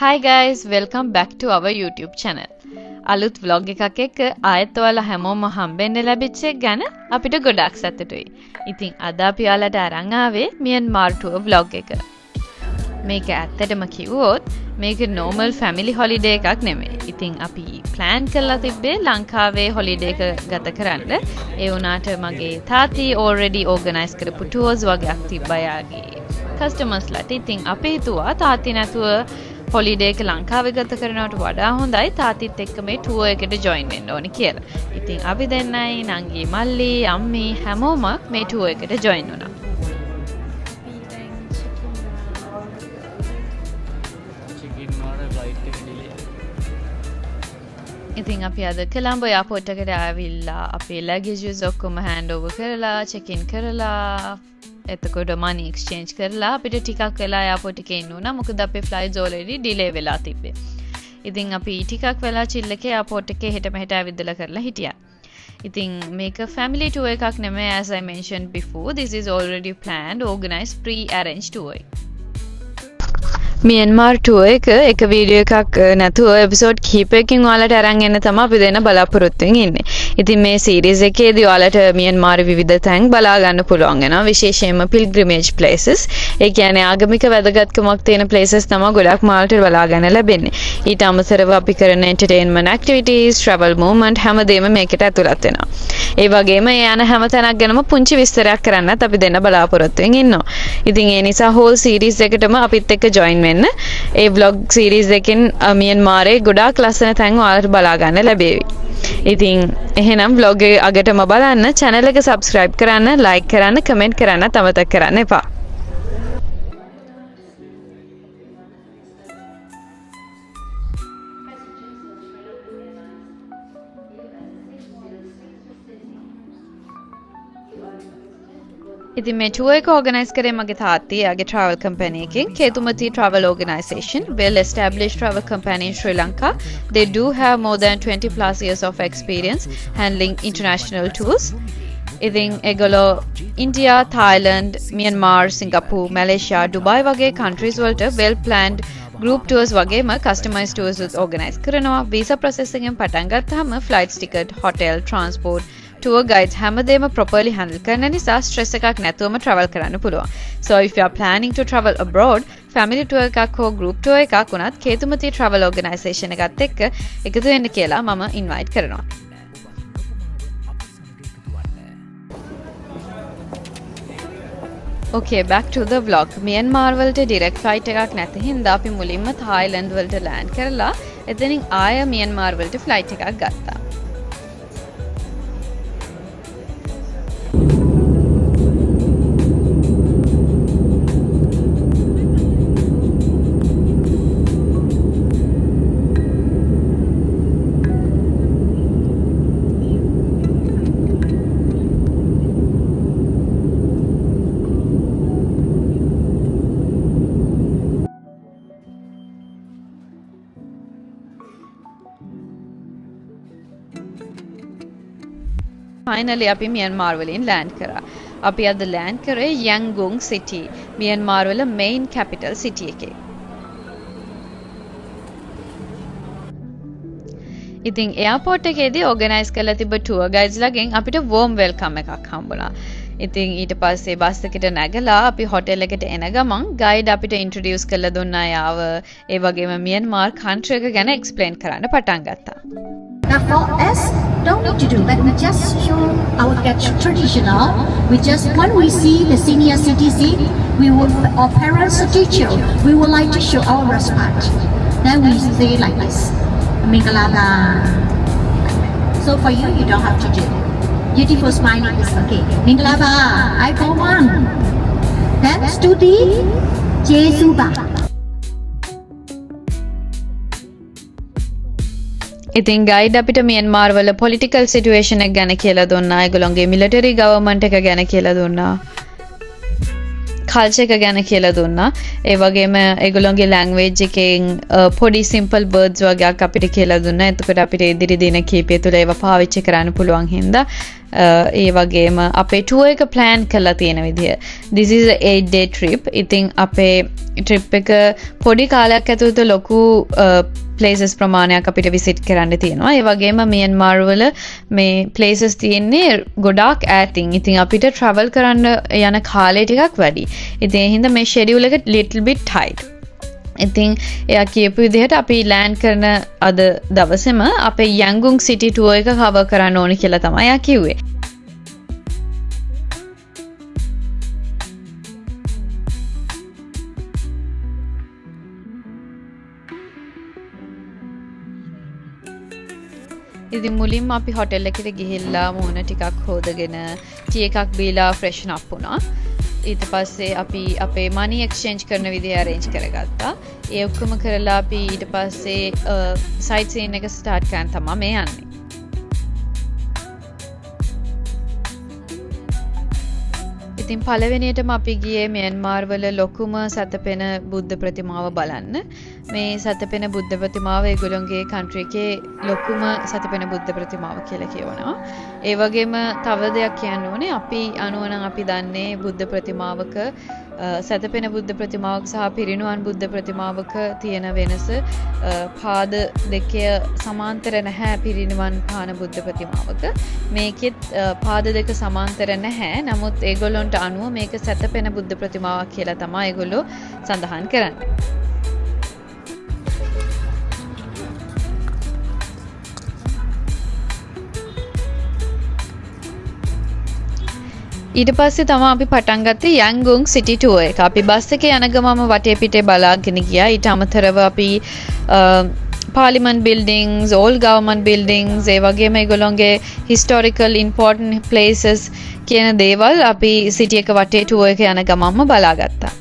Hi guys, welcome back to our YouTube channel. අලුත් vlog එකක් එක්ක ආයෙත් ඔයාලා හැමෝම හම්බෙන්න ලැබිච්ච එක ගැන අපිට ගොඩක් සතුටුයි. ඉතින් අද අපි ඔයාලට අරන් ආවේ මියන්මාර් tour vlog එක. මේක ඇත්තටම කිව්වොත් මේක normal family holiday එකක් නෙමෙයි. ඉතින් අපි plan කරලා තිබ්බේ ලංකාවේ holiday එක ගත කරන්න. ඒ වුණාට මගේ තාත්ති already organize කරපු tours වගේක් තිබ්බා යාගේ customers ලාට. ඉතින් අපි හිතුවා තාත්ති නැතුව holiday එක ලංකාවේ ගත කරනවට වඩා හොඳයි තාත්තිත් එක්ක මේ tour එකට join වෙන්න ඕනේ කියලා. ඉතින් අපි දෙන්නයි නංගි මල්ලි අම්මි හැමෝම මේ tour එකට join වුණා. ඉතින් අපි අද කොළඹ එයාපෝට් එකට ආවිල්ලා අපේ luggages ඔක්කොම hand over කරලා check in කරලා එතකොට money exchange කරලා අපිට ටිකක් වෙලා එයාපෝට් එකේ ඉන්න උනා. මොකද අපේ flights already delay වෙලා තිබ්බේ. ඉතින් අපි ටිකක් වෙලා chill එකේ එයාපෝට් එකේ හෙට මෙහෙට ඇවිදලා කරලා හිටියා. ඉතින් මේක family tour එකක් නෙමෙයි. As I mentioned before, this is already planned, organized, pre-arranged tour. Myanmar tour එක වීඩියෝ එකක් නැතුව එපිසෝඩ් කිහිපයකින් ඔයාලට අරන් එන්න තමයි අපි දෙන්න බලාපොරොත්තු වෙන්නේ. ඉතින් මේ සීරීස් එකේදී ඔයාලට මියන්මාර් විවිධ තැන් බලා ගන්න පුළුවන් වෙනවා. විශේෂයෙන්ම pilgrimage places. ඒ කියන්නේ ආගමික වැදගත්කමක් තියෙන places තමයි ගොඩක් ඔයාලට බලා ගන්න ලැබෙන්නේ. ඊට අමතරව අපි කරන entertainment activities, travel movement හැමදේම මේකට ඇතුළත් වෙනවා. ඒ වගේම ඒ යන හැම තැනක් ගැනම පුංචි විස්තරයක් කරන්නත් අපි දෙන්න බලාපොරොත්තු වෙමින් ඉන්නවා. ඉතින් ඒ නිසා whole series එකටම අපිත් එක්ක join වෙන්න. ඒ vlog series එකෙන් මියන්මාරේ ගොඩාක් ලස්සන තැන් ඔයාලට බලා ගන්න ලැබෙවි. ඉතින් එහෙනම් vlog එක අගටම බලන්න, channel එක subscribe කරන්න, like කරන්න, comment කරන්න අමතක කරන්න එපා. ඉතින් මේ tour එක organize කරේ මගේ තාත්ති යාගේ travel company එකෙන්. Ketumati Travel Organization, well established travel company in Sri Lanka. They do have more than 20 plus years of experience handling international tours. ඉතින් ඒගොල්ලෝ India, Thailand, Myanmar, Singapore, Malaysia, Dubai වගේ countries වලට well planned group tours වගේම customized tours organize කරනවා. visa processing එකෙන් පටන් ගත්තාම flights ticket, hotel, transport, tour guides හැමදේම properly handle කරන නිසා stress එකක් නැතුවම travel කරන්න පුළුවන්. So if you are planning to travel abroad, family tour එකක් හෝ group tour එකක් වුණත් Ketumati Travel Organization එකත් එක්ක එකතු වෙන්න කියලා මම invite කරනවා. Okay, back to the vlog. Myanmar වලට direct flight එකක් නැති හින්දා අපි මුලින්ම Thailand වලට land කරලා එතනින් ආය Myanmar වලට flight එකක් ගත්තා. Finally අපි මියන්මාර් වලින් land කරා. අපි අද land කරේ Yangon city, මියන්මාර් වල main capital city එකේ. ඉතින් airport එකේදී organize කරලා තිබ්බ tour guides ලගෙන් අපිට warm welcome එකක් හම්බුණා. ඉතින් ඊට පස්සේ බස් එකට නැගලා අපි hotel එකට එන ගමන් guide අපිට introduce කරලා දුන්නා යාව. ඒ වගේම මියන්මාර් country එක ගැන explain කරන්න පටන් ගත්තා. Now for us, don't need to do, but we just show our traditional. When we see the senior citizen, our parents or teacher, we would like to show our respect. Then we say like this, Mingalada. So for you, you don't have to do. Beautiful smiling is okay. Mingalada, I go on. Then Stuti, Jesuba. ඉතින් guide අපිට Myanmar වල political situation එක ගැන කියලා දුන්නා. ඒගොල්ලෝගේ military government එක ගැන කියලා දුන්නා. කල්චර් එක ගැන කියලා දුන්නා. ඒ වගේම ඒගොල්ලෝගේ ලැන්ග්වේජ් එකෙන් පොඩි සිම්පල් වර්ඩ්ස් වගේක් අපිට කියලා දුන්නා. එතකොට අපිට ඉදිරි දින කීපය තුළ ඒවා පාවිච්චි කරන්න පුළුවන් හින්දා ඒ වගේම අපේ ටුවර් එක ප්ලෑන් කරලා තියෙන විදිය. This is a 8-day trip. ඉතින් අපේ ට්‍රිප් එක පොඩි කාලයක් ඇතුළත ලොකු places ප්‍රමාණයක් අපිට විසිට් කරන්න තියෙනවා. ඒ වගේම මියන්මාර් වල මේ places තියෙන්නේ ගොඩාක් ඈතින්. ඉතින් අපිට travel කරන්න යන කාලය ටිකක් වැඩි. ඉතින් ඒ හින්දා මේ schedule එක little bit tight. ඉතින් එයා කියපු විදිහට අපි ලෑන්ඩ් කරන අද දවසේම අපේ යංගුන් සිටි ටුවර් එක කවර් කරන්න ඕනි කියලා තමයි එයා කිව්වේ. ඉතින් මුලින්ම අපි හොටෙල් එකට ගිහිල්ලා මූණ ටිකක් හොදගෙන ටී එකක් බීලා ෆ්‍රෙෂන් අප් වුණා. ඊට පස්සේ අපි අපේ මනි එක්ස්චේන්ජ් කරන විදිය අරේන්ජ් කරගත්තා. ඒ ඔක්කොම කරලා අපි ඊට පස්සේ සයිට් සීන් එක ස්ටාර්ට් කරන් තමයි මේ යන්නේ. ඉතින් පළවෙනියටම අපි ගියේ මියන්මාර් වල ලොකුම සතපෙන බුද්ධ ප්‍රතිමාව බලන්න. මේ සතපෙන බුද්ධ ප්‍රතිමාව ඒගොල්ලෝගේ කන්ට්‍රි එකේ ලොකුම සතපෙන බුද්ධ ප්‍රතිමාව කියලා කියවනවා. ඒ වගේම තව දෙයක් කියන්න ඕනේ අපි අනුවනම් අපි දන්නේ බුද්ධ ප්‍රතිමාවක සතපෙන බුද්ධ ප්‍රතිමාවක සහ පිරිනුවන් බුද්ධ ප්‍රතිමාවක තියෙන වෙනස පාද දෙකේ සමාන්තර නැහැ පිරිනුවන් පාන බුද්ධ ප්‍රතිමාවක. මේකෙත් පාද දෙක සමාන්තර නැහැ. නමුත් ඒගොල්ලොන්ට අනුව මේක සතපෙන බුද්ධ ප්‍රතිමාවක් කියලා තමයි ඒගොල්ලෝ සඳහන් කරන්නේ. ඊට පස්සේ තමයි අපි පටන් ගත්තේ යංගුන් සිටි ටුවර් එක. අපි බස් එකේ යන ගමම වටේ පිටේ බලාගෙන ගියා. ඊට අමතරව අපි parliament buildings, all government buildings, ඒ වගේම ඒගොල්ලෝගේ හිස්ටොරිකල් ඉම්පෝර්ටන්ට් ප්ලේසස් කියන දේවල් අපි සිටි එක වටේ ටුවර් එක යන ගමම බලාගත්තා.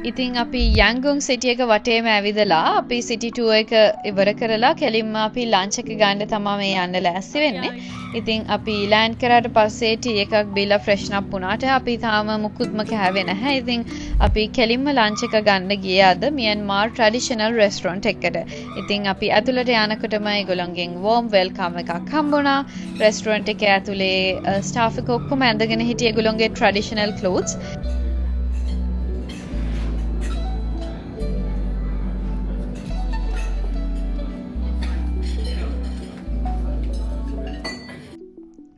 ඉතින් අපි යංගුන් සිටි එක වටේම ඇවිදලා අපි සිටි ටුවර් එක ඉවර කරලා කෙලින්ම අපි ලන්ච් එක ගන්න තමයි මේ යන්න ලෑස්ති වෙන්නේ. ඉතින් අපි ලෑන්ඩ් කරාට පස්සේ ටී එකක් බීලා ෆ්‍රෙෂන් අප් වුණාට අපි තාම මුකුත්ම කෑවේ නැහැ. ඉතින් අපි කෙලින්ම ලන්ච් එක ගන්න ගියේ අද මියන්මාර් ට්‍රැඩිෂනල් රෙස්ටොරන්ට් එකකට. ඉතින් අපි ඇතුළට යනකොටම ඒගොල්ලන්ගෙන් වෝම් වෙල්කම් එකක් හම්බුණා. රෙස්ටොරන්ට් එකේ ඇතුලේ ස්ටාෆ් එක ඔක්කොම ඇඳගෙන හිටියේ ඒගොල්ලන්ගේ ට්‍රැඩිෂනල් ක්ලෝත්ස්.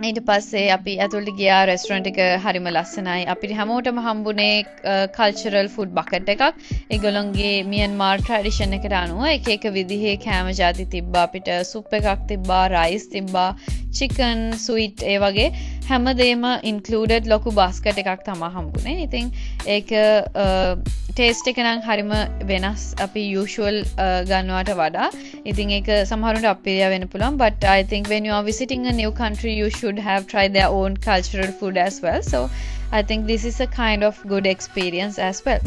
ඊට පස්සේ අපි ඇතුළට ගියා රෙස්ටොරන්ට් එක හරිම ලස්සනයි. අපිට හැමෝටම හම්බුනේ කල්චරල් ෆුඩ් බකට් එකක්. ඒගොල්ලන්ගේ මියන්මාර් ට්‍රැඩිෂන් එකට අනුව එක එක විදිහේ කෑම ಜಾති තිබ්බා. අපිට සුප් එකක් තිබ්බා, රයිස් තිබ්බා, චිකන්, ස්වීට් ඒ වගේ හැමදේම ඉන්ක්ලූඩඩ් ලොකු බාස්කට් එකක් තමයි හම්බුනේ. ඉතින් ඒක ටේස්ට් එක නම් හරිම වෙනස් අපි යූෂුවල් ගන්නවට වඩා. ඉතින් ඒක සමහරුන්ට අප්පිරියා වෙන්න පුළුවන්, but I think when you are visiting a new country you should have tried their own cultural food as well. So I think this is a kind of good experience as well.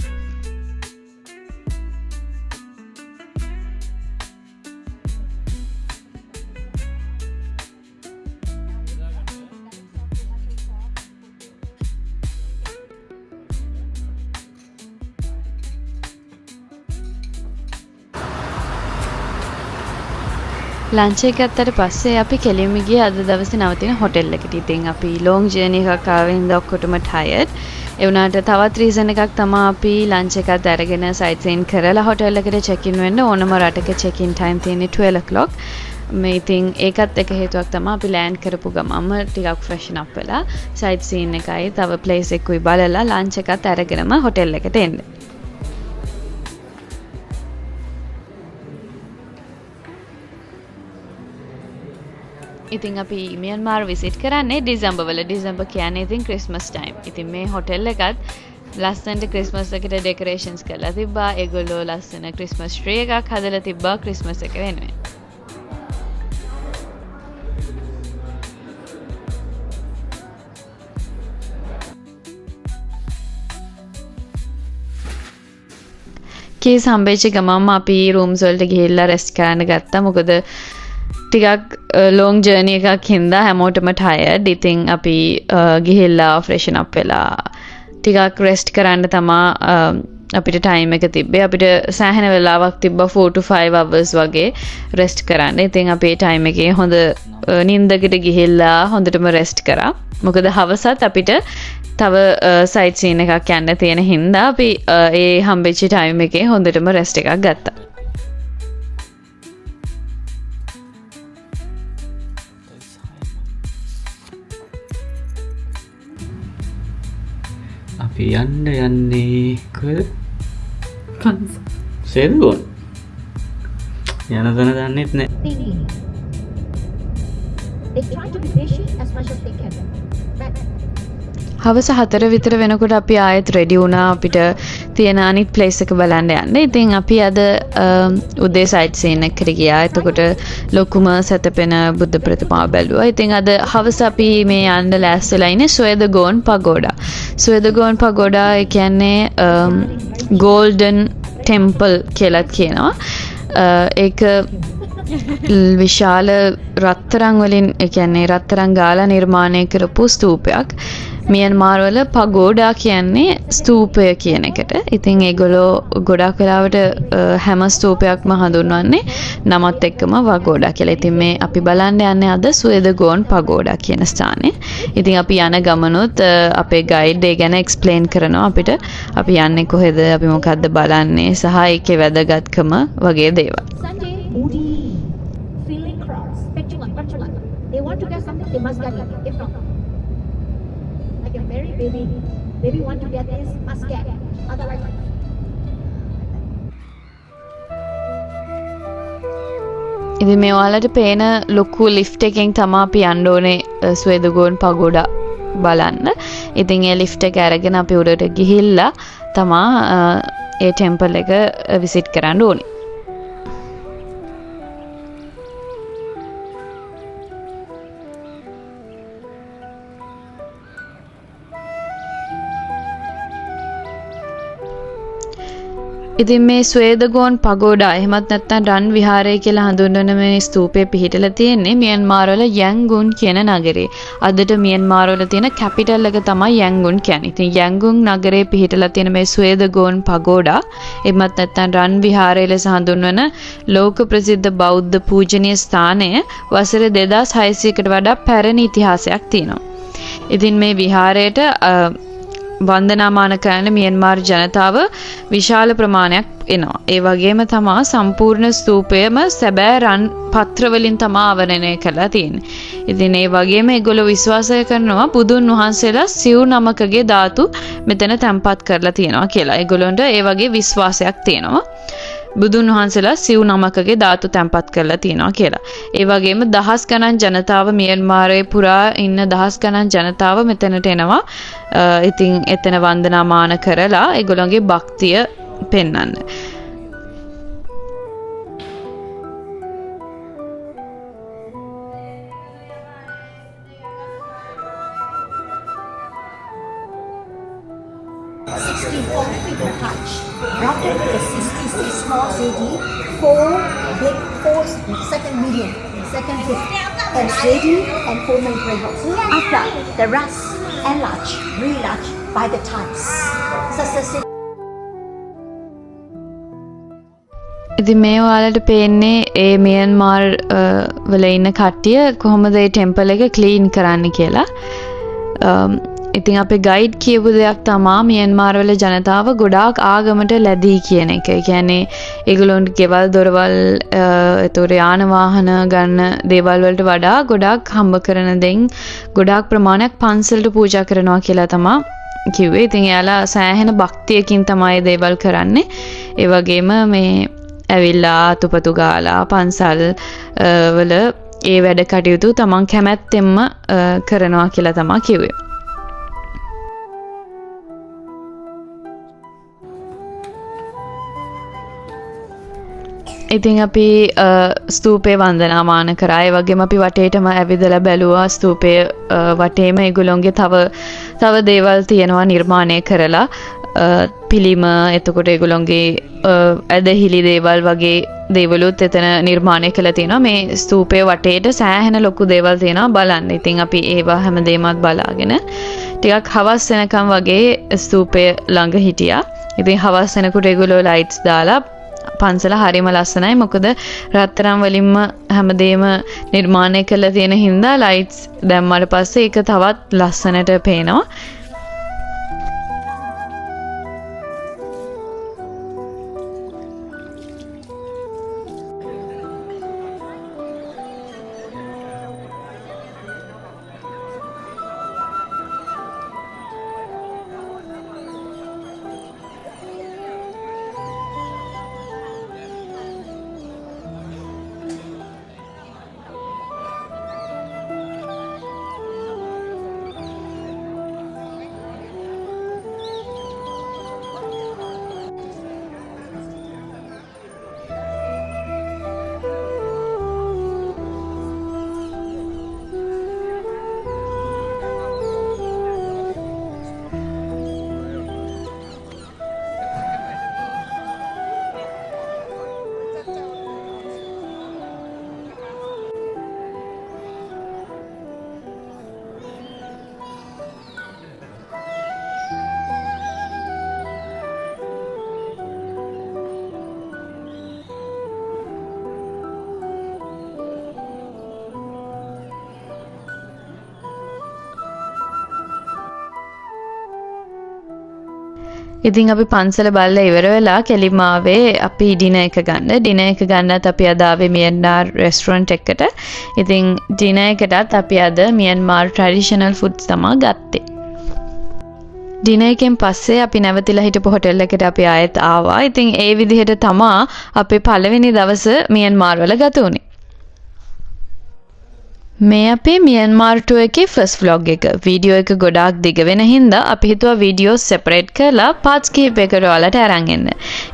Lunch එක ගත්තට පස්සේ අපි කෙලින්ම ගියේ අද දවසේ නවතින hotel එකට. ඉතින් අපි ලොන්ග් ජර්නි එකක් ආවෙ හින්දා ඔක්කොටම ටයර්ඩ්. ඒ වුණාට තවත් රීසන් එකක් තමයි අපි ලන්ච් එකත් අරගෙන සයිට් සීන් කරලා හොටෙල් එකට චෙක් ඉන් වෙන්න ඕනම රටක චෙක් ඉන් ටයිම් තියෙන්නේ 12 o'clock. මේ ඉතින් ඒකත් එක හේතුවක් තමයි අපි ලෑන්ඩ් කරපු ගමම ටිකක් ෆ්‍රෙෂන් අප් වෙලා සයිට් සීන් එකයි තව ප්ලේස් එකකුයි බලලා ලන්ච් එකත් අරගෙනම හොටෙල් එකට එන්න. ඉතින් අපි මියන්මාර් විසිට් කරන්නේ ඩිසැම්බර් වල. ඩිසැම්බර් කියන්නේ ඉතින් ක්‍රිස්මස් ටයිම්. ඉතින් මේ හොටෙල් එකත් ලස්සනට ක්‍රිස්මස් එකට ඩෙකොරේෂන්ස් කරලා තිබ්බා. ඒගොල්ලෝ ලස්සන ක්‍රිස්මස් ට්‍රී එකක් හදලා තිබ්බා ක්‍රිස්මස් එක වෙනුවෙන්. කීස් හම්බෙච්ච ගමන්ම අපි රූම්ස් වලට ගිහිල්ලා රෙස්ට් කරන්න ගත්තා. මොකද ටිකක් ලොං ජර්නි එකක් හින්දා හැමෝටම ටයර්ඩ්. ඉතින් අපි ගිහිල්ලා ෆ්‍රෙෂන් අප් වෙලා ටිකක් රෙස්ට් කරන්න තමා අපිට ටයිම් එක තිබ්බේ. අපිට සෑහෙන වෙලාවක් තිබ්බා 4 to 5 hours වගේ රෙස්ට් කරන්න. ඉතින් අපි టైం එකේ හොඳ නිින්දකට ගිහිල්ලා හොඳටම රෙස්ට් කරා. මොකද හවසත් අපිට තව සයිට් සීන් එකක් යන්න තියෙන හින්දා අපි ඒ හම්බෙච්ච ටයිම් එකේ හොඳටම රෙස්ට් එකක් ගත්තා. අපි යන්නේ කොහෙද? සෙල්ගොන්. යන තැන දන්නෙත් නෑ. They try to be patient as much as they can. But හවස 4 විතර වෙනකොට අපි ආයෙත් රෙඩි වුණා අපිට තියෙන අනිත් ප්ලේස් එක බලන්න යන්න. ඉතින් අපි අද උදේ සයිට් සීන් එකකට ගියා. එතකොට ලොකුම සැතපෙන බුද්ධ ප්‍රතිමාව බැලුවා. ඉතින් අද හවස අපි මේ යන්න ලෑස්තිලා ඉන්නේ ස්වේදගෝන් පගෝඩා. ස්වේදගෝන් පගෝඩා ඒ කියන්නේ ගෝල්ඩන් ටෙම්පල් කියලා කියනවා. ඒක විශාල රත්තරන් වලින් ඒ කියන්නේ රත්තරන් ගාලා නිර්මාණය කරපු ස්තූපයක්. මියන්මාර් වල පගෝඩා කියන්නේ ස්තූපය කියන එකට. ඉතින් ඒගොල්ලෝ ගොඩක් වෙලාවට හැම ස්තූපයක්ම හඳුන්වන්නේ නමත් එක්කම වගෝඩා කියලා. ඉතින් මේ අපි බලන්න යන්නේ අද ස්වේදගෝන් පගෝඩා කියන ස්ථානේ. ඉතින් අපි යන ගමනොත් අපේ ගයිඩ් ඒ ගැන එක්ස්ප්ලেইন කරනවා අපිට. අපි යන්නේ කොහෙද, අපි මොකද්ද බලන්නේ සහ ඒකේ වැදගත්කම වගේ දේවල්. Sunday, Moody, feeling cross, petulant. They want to get something, they must get it. If not, like a very baby want to get this, must get it. Otherwise, ඉතින් මේ ඔයාලට පේන ලොකු ලිෆ්ට් එකෙන් තමයි අපි යන්න ඕනේ ස්වේදගෝන් පගෝඩා බලන්න. ඉතින් ඒ ලිෆ්ට් එක අරගෙන අපි උඩට ගිහිල්ලා තමයි ඒ ටෙම්පල් එක විසිට් කරන්න ඕනේ. ඉතින් මේ ස්වේදගෝන් පගෝඩා එහෙමත් නැත්නම් රන් විහාරය කියලා හඳුන්වන මේ ස්තූපය පිහිටලා තියෙන්නේ මියන්මාර් වල යැන්ගුන් කියන නගරේ. අදට මියන්මාර් වල තියෙන කැපිටල් එක තමයි යැන්ගුන් කියන්නේ. ඉතින් යැන්ගුන් නගරේ පිහිටලා තියෙන මේ ස්වේදගෝන් පගෝඩා එහෙමත් නැත්නම් රන් විහාරය ලෙස හඳුන්වන ලෝක ප්‍රසිද්ධ බෞද්ධ පූජනීය ස්ථානය වසර 2600කට වඩා පැරණි ඉතිහාසයක් තියෙනවා. ඉතින් මේ විහාරයට වන්දනාමාන කරන මියන්මාර් ජනතාව විශාල ප්‍රමාණයක් එනවා. ඒ වගේම තමා සම්පූර්ණ ස්තූපයම සැබෑ රන් පත්‍ර වලින් තමා ආවරණය කරලා තියෙන්නේ. ඉතින් ඒ වගේම ඒගොල්ලෝ විශ්වාසය කරනවා බුදුන් වහන්සේලා සිව් නමකගේ ධාතු මෙතන තැන්පත් කරලා තියෙනවා කියලා. ඒගොල්ලන්ට ඒ වගේ විශ්වාසයක් තියෙනවා. බුදුන් වහන්සේලා සිව් නමකගේ ධාතු තැන්පත් කරලා තියෙනවා කියලා. ඒ වගේම දහස් ගණන් ජනතාව මියන්මාරයේ පුරා ඉන්න දහස් ගණන් ජනතාව මෙතනට එනවා. ඉතින් එතන වන්දනාමාන කරලා ඒගොල්ලන්ගේ භක්තිය පෙන්වන්න. routed with a 66 small CD, 4 big, 4 second medium, second big, and CD and 4 main frameworks. After the rest enlarged, re-enlarged by the times. Successive. ඉතින් මේ ඔයාලට පේන්නේ ඒ මියන්මාර් වල ඉන්න කට්ටිය කොහොමද ඒ ටෙම්පල් එක ක්ලීන් කරන්න කියලා. ඉතින් අපේ ගයිඩ් කියපු දෙයක් තමා මියන්මාර් වල ජනතාව ගොඩාක් ආගමට ලැබී කියන එක. ඒ කියන්නේ ඒගොල්ලොන්ට ගෙවල් දොරවල් ඒතොර යාන වාහන ගන්න දේවල් වලට වඩා ගොඩාක් හම්බ කරන දෙයින් ගොඩාක් ප්‍රමාණයක් පන්සලට පූජා කරනවා කියලා තමා කිව්වේ. ඉතින් එයාලා සෑහෙන භක්තියකින් තමයි මේ දේවල් කරන්නේ. ඒ වගේම මේ ඇවිල්ලා අතුපතු ගාලා පන්සල් වල ඒ වැඩ කටයුතු තමන් කැමැත්තෙන්ම කරනවා කියලා තමා කිව්වේ. ඉතින් අපි ස්තූපේ වන්දනාමාන කරා. ඒ වගේම අපි වටේටම ඇවිදලා බැලුවා ස්තූපය වටේම ඒගොල්ලොන්ගේ තව දේවල් තියෙනවා නිර්මාණය කරලා. පිළිම එතකොට ඒගොල්ලොන්ගේ ඇදහිලි දේවල් වගේ දේවලුත් එතන නිර්මාණය කළා තියෙනවා. මේ ස්තූපයේ වටේට සෑහෙන ලොකු දේවල් තියෙනවා බලන්න. ඉතින් අපි ඒවා හැමදේමත් බලාගෙන ටිකක් හවස් වෙනකම් වගේ ස්තූපය ළඟ හිටියා. ඉතින් හවස් වෙනකොට ඒගොල්ලෝ ලයිට්ස් දාලා පන්සල හරිම ලස්සනයි. මොකද රත්තරන් වලින්ම හැමදේම නිර්මාණය කරලා තියෙන හින්දා ලයිට්ස් දැම්මට පස්සේ ඒක තවත් ලස්සනට පේනවා. ඉතින් අපි පන්සල බලලා ඉවර වෙලා කෙලින්ම ආවේ අපි ඩිනර් එක ගන්න. ඩිනර් එක ගන්නත් අපි අද ආවේ මියන්මාර් රෙස්ටුරන්ට් එකකට. ඉතින් ඩිනර් එකටත් අපි අද මියන්මාර් ට්‍රැඩිෂනල් ෆුඩ්ස් තමයි ගත්තේ. ඩිනර් එකෙන් පස්සේ අපි නැවතිලා හිටපු හොටෙල් එකට අපි ආයෙත් ආවා. ඉතින් ඒ විදිහට තමයි අපේ පළවෙනි දවස මියන්මාර් වල ගත වුනේ. මේ අපේ මියන්මාර් ටුවර් එකේ ෆස්ට් vlog එක. වීඩියෝ එක ගොඩාක් දිග වෙන හින්දා අපි හිතුවා වීඩියෝ සෙපරේට් කරලා පාර්ට්ස් කිහිපයකට ඔයාලට අරන් එන්න.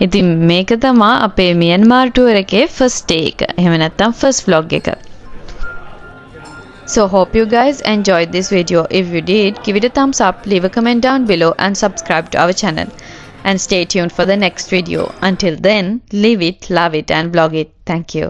ඉතින් මේක තමයි අපේ මියන්මාර් ටුවර් එකේ ෆස්ට් ඩේ එක. එහෙම නැත්නම් ෆස්ට් vlog එක. So hope you guys enjoyed this video. If you did, give it a thumbs up, leave a comment down below and subscribe to our channel. And stay tuned for the next video. Until then, live it, love it and vlog it. Thank you.